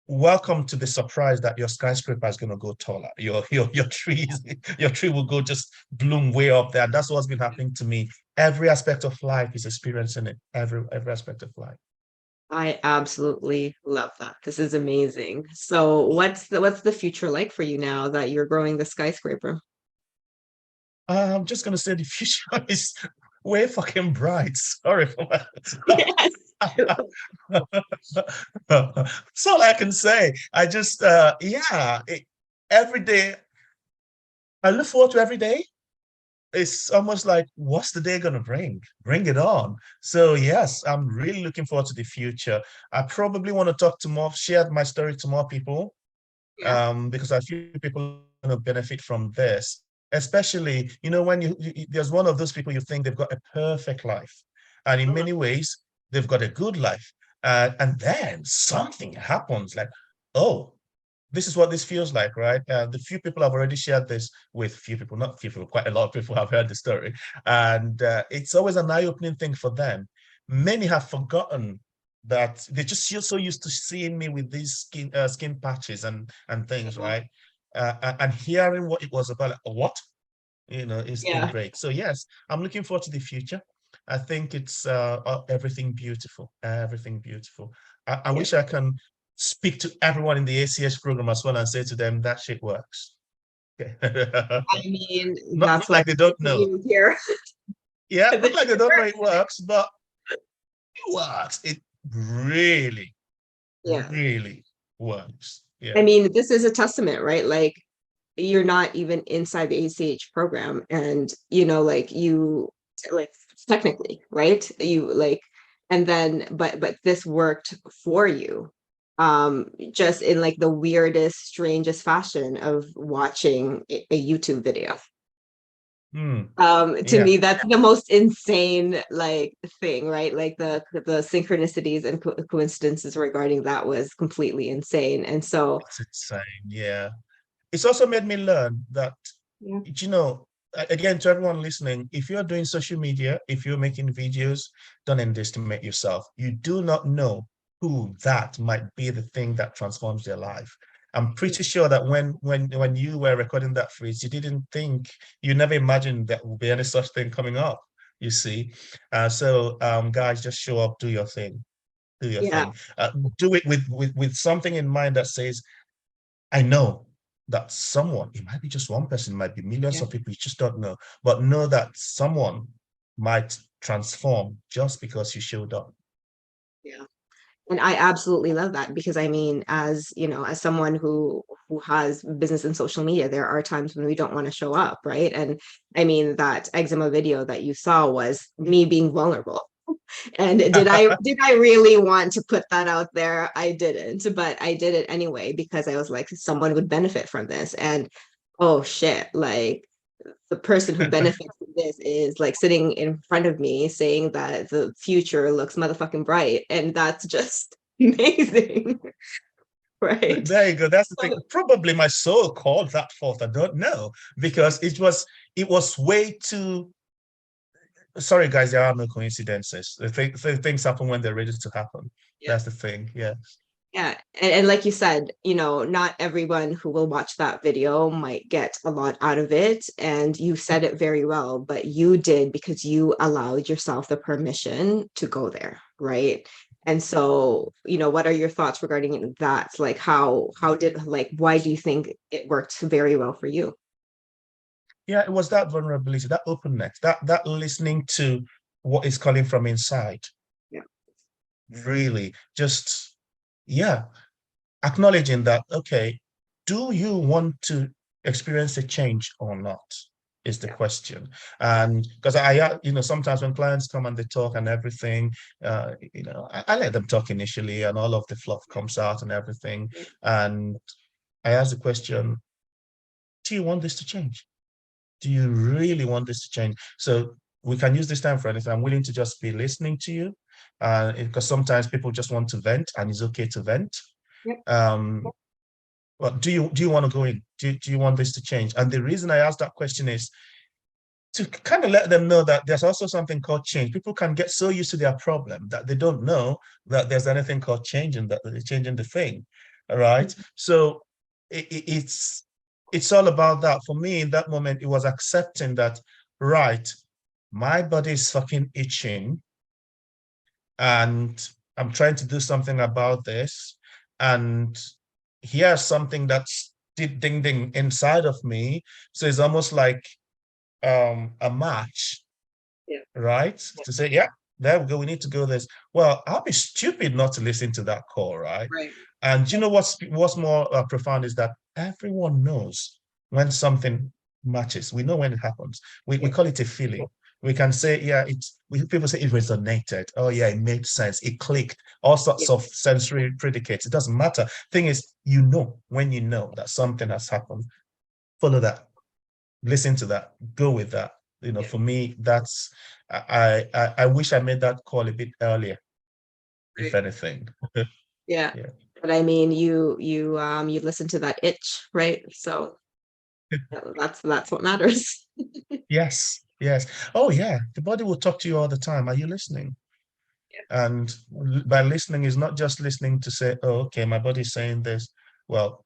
welcome to the surprise that your skyscraper is going to go taller. Your trees, your tree will go just bloom way up there. That's what's been happening to me. Every aspect of life is experiencing it. Every aspect of life. I absolutely love that. This is amazing. So what's the future like for you now that you're growing the skyscraper? I'm just gonna say the future is way fucking bright. Sorry for Yes. that. That's all I can say. I just yeah, every day I look forward to every day. It's almost like, what's the day gonna bring? Bring it on. So yes, I'm really looking forward to the future. I probably want to talk to more, share my story to more people, Yeah. because I feel people are going to benefit from this. Especially, when there's one of those people you think they've got a perfect life, and in Mhm. many ways they've got a good life, and then something happens, like, oh, this is what this feels like, right? The few people I've already shared this with, few people, not few people, quite a lot of people have heard the story, and it's always an eye-opening thing for them. Many have forgotten that they just feel so used to seeing me with these skin patches and things, Mhm. right? And hearing what it was about, like, what, it's been Yeah. great. So yes, I'm looking forward to the future. I think it's everything beautiful, everything beautiful. I Yeah. wish I can speak to everyone in the ACH program as well and say to them that shit works. Okay. I mean, Not that's why like they don't know. you here. Yeah, The not like they shit don't know work. it works, but it works. It really, Yeah. really works. I Yeah. mean, this is a testament, right? Like you're not even inside the ACH program and like you like technically, right? You like and then but this worked for you. Just in like the weirdest, strangest fashion of watching a YouTube video. Hmm. To Yeah. me that's the most insane like thing, right? Like the synchronicities and coincidences regarding that was completely insane. And so It's insane. Yeah. It's also made me learn that, yeah. again, to everyone listening, if you're doing social media, if you're making videos, don't underestimate yourself. You do not know who that might be the thing that transforms their life. I'm pretty sure that when you were recording that phrase, you didn't think, you never imagined that would be any such thing coming up, you see. So guys, just show up, do your thing, do your Yeah. thing. Do it with something in mind that says, I know that someone, it might be just one person, it might be millions of people, you just don't know, but know that someone might transform just because you showed up. Yeah. And I absolutely love that because I mean, as you know, as someone who has business in social media, there are times when we don't want to show up, right? And I mean, that eczema video that you saw was me being vulnerable. And did I really want to put that out there? I didn't, but I did it anyway because I was like, someone would benefit from this. And oh shit, like the person who benefits from this is like sitting in front of me saying that the future looks motherfucking bright. And that's just amazing. Right. There you go. That's the thing. So, Probably my soul called that forth. I don't know, because it was way too. Sorry, guys, there are no coincidences. Things happen when they're ready to happen. yeah. That's the thing. Yeah. Yeah. And like you said, you know, not everyone who will watch that video might get a lot out of it. And you said it very well, but you did because you allowed yourself the permission to go there. Right. And so, you know, what are your thoughts regarding that? Like how did like why do you think it worked very well for you? Yeah, it was that vulnerability, that openness, that listening to what is calling from inside. Yeah. Really, just yeah, acknowledging that, okay, do you want to experience a change or not? Is the Yeah. question. And because sometimes when clients come and they talk and everything, I let them talk initially and all of the fluff comes out and everything. Yeah. And I ask the question, do you want this to change? Do you really want this to change? So we can use this time for anything. I'm willing to just be listening to you, because sometimes people just want to vent, and it's okay to vent. Yep. Um, but do you want to go in? Do you want this to change? And the reason I asked that question is to kind of let them know that there's also something called change. People can get so used to their problem that they don't know that there's anything called changing, that they're changing the thing. All right. So it's all about that. For me, in that moment, it was accepting that, right, my body is fucking itching and I'm trying to do something about this. And here's something that's ding ding ding inside of me. So it's almost like a match, Yeah. right? To say, yeah, there we go. We need to go this. Well, I'll be stupid not to listen to that call, right? Right. And you know what's more profound is that everyone knows when something matches. We know when it happens. We Yeah. call it a feeling. We can say, yeah, people say it resonated. Oh, yeah, it made sense. It clicked. All Yeah. sorts of sensory predicates. It doesn't matter. Thing is, you know when you know that something has happened. Follow that, listen to that, go with that. Yeah. For me, that's I wish I made that call a bit earlier, if Right. anything. Yeah. Yeah. But I mean, you listen to that itch, right? So that's what matters. Yes, yes. Oh yeah, the body will talk to you all the time. Are you listening? Yeah. And by listening is not just listening to say, oh, okay, my body's saying this. Well,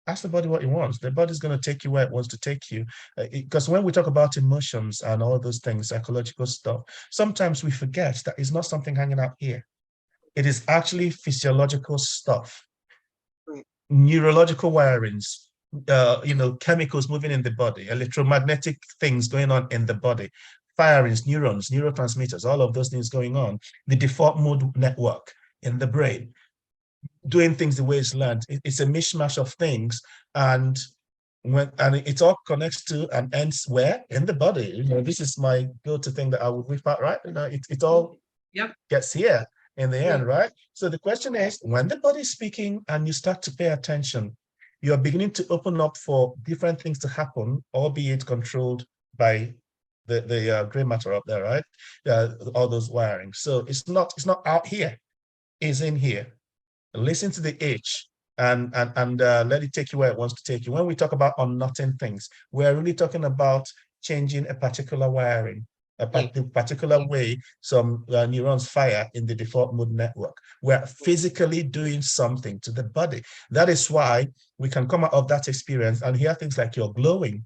ask the body what it wants. The body's going to take you where it wants to take you. Because when we talk about emotions and all those things, psychological stuff, sometimes we forget that it's not something hanging out here. It is actually physiological stuff, Right. neurological wirings, chemicals moving in the body, electromagnetic things going on in the body, firings, neurons, neurotransmitters, all of those things going on, the default mode network in the brain, doing things the way it's learned. It's a mishmash of things. And it all connects to and ends where? In the body. This is my go-to thing that I would whip out, right? It all Yep. gets here in the Yeah. end, right? So the question is, when the body is speaking and you start to pay attention, you're beginning to open up for different things to happen, albeit controlled by the gray matter up there, right? All those wirings. So it's not out here, it's in here. Listen to the H and let it take you where it wants to take you. When we talk about unknotting things, we're really talking about changing a particular wiring, Yeah. the particular way some neurons fire in the default mode network. We're physically doing something to the body. That is why we can come out of that experience and hear things like you're glowing,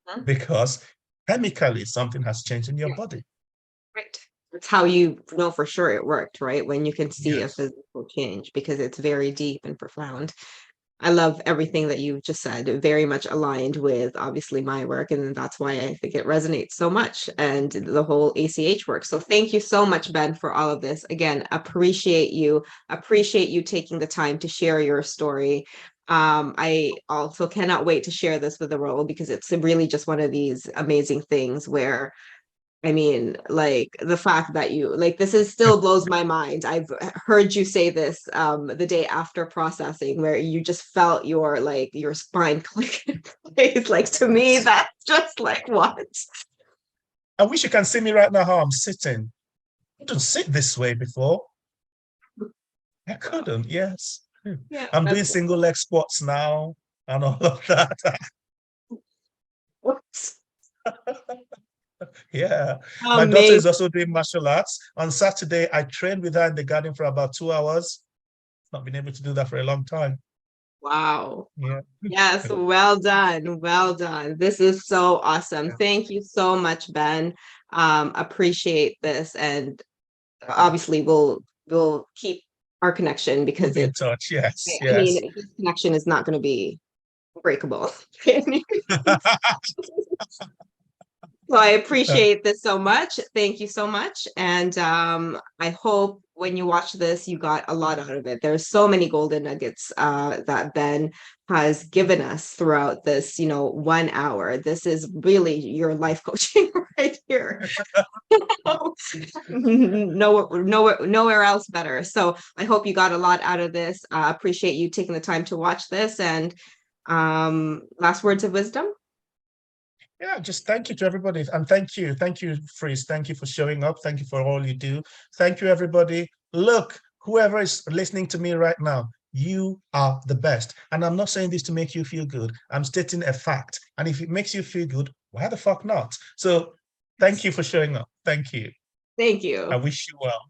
Huh? because chemically something has changed in your Yeah. body. Right. It's how you know for sure it worked, right? When you can see a Yes. physical change because it's very deep and profound. I love everything that you've just said, very much aligned with obviously my work. And that's why I think it resonates so much, and the whole ACH work. So thank you so much, Ben, for all of this. Again, appreciate you taking the time to share your story. I also cannot wait to share this with the world, because it's really just one of these amazing things where, I mean, like the fact that you like this is still blows my mind. I've heard you say this the day after processing, where you just felt your spine click in place. Like, to me, that's just like, what? I wish you can see me right now how I'm sitting. I couldn't sit this way before. I couldn't, yes. Yeah, I'm doing that's single leg squats now and all of that. Yeah. My daughter is amazing. also doing martial arts. On Saturday, I trained with her in the garden for about 2 hours. Not been able to do that for a long time. Wow. Yeah. Yes, well done. Well done. This is so awesome. Thank you so much, Ben. Appreciate this. And obviously we'll keep our connection, We'll because be in it's, touch. Yes, I yes. mean, this connection is not going to be breakable. So I appreciate this so much. Thank you so much. And I hope when you watch this, you got a lot out of it. There's so many golden nuggets that Ben has given us throughout this, 1 hour. This is really your life coaching right here. Nowhere else better. So I hope you got a lot out of this. Appreciate you taking the time to watch this. And last words of wisdom. Yeah, just thank you to everybody. And thank you, Freeze. Thank you for showing up. Thank you for all you do. Thank you, everybody. Look, whoever is listening to me right now, you are the best. And I'm not saying this to make you feel good. I'm stating a fact. And if it makes you feel good, why the fuck not? So thank you for showing up. Thank you. Thank I you. wish you well.